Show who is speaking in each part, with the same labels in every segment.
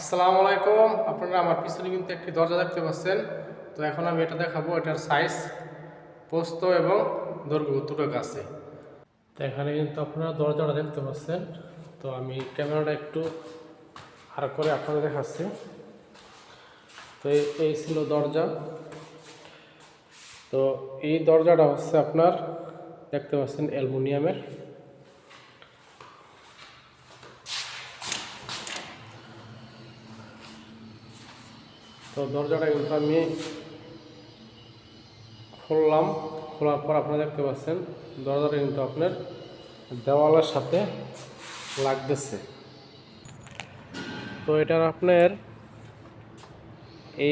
Speaker 1: আসসালামু আলাইকুম। আপনারা আমার পিছনে কিন্তু একটি দরজা দেখতে পাচ্ছেন। তো এখন আমি এটা দেখাবো, এটার সাইজ, প্রস্থ এবং দৈর্ঘ্য দুটো আছে। তো এখানে কিন্তু আপনারা দরজাটা দেখতে পাচ্ছেন। তো আমি ক্যামেরাটা একটু আর করে আপনাদের দেখাচ্ছি। তো এই ছিল দরজা। তো এই দরজাটা হচ্ছে আপনার দেখতে পাচ্ছেন অ্যালুমিনিয়ামের। তো দরজাটা কিন্তু আমি খোলার পর আপনারা দেখতে পাচ্ছেন দরজাটা কিন্তু আপনার দেওয়ালের সাথে লাগতেছে। তো এটার আপনার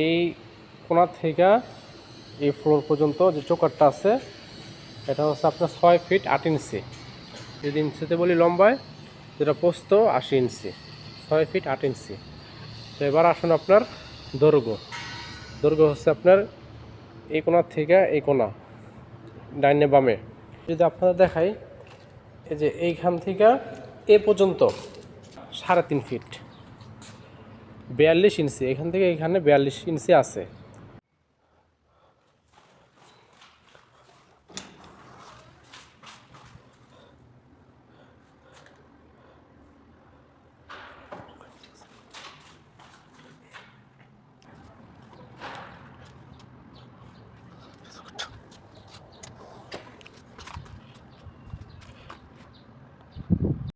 Speaker 1: এই কোণা থেকে এই ফ্লোর পর্যন্ত যে চৌকাঠটা আছে এটা হচ্ছে আপনার 6 ফিট 8 ইঞ্চি। যদি ইঞ্চিতে বলি লম্বায়, যেটা প্রস্থ 80 ইঞ্চি, 6 ফিট 8 ইঞ্চি। তো এবার আসুন আপনার দৈর্ঘ্য হচ্ছে আপনার এই কোণার থেকে এই কোণা ডাইনে বামে যদি আপনারা দেখাই, এই যে এইখান থেকে এ পর্যন্ত 3.5 ফিট 42 ইঞ্চি, এখান থেকে এখানে 42 ইঞ্চি আছে।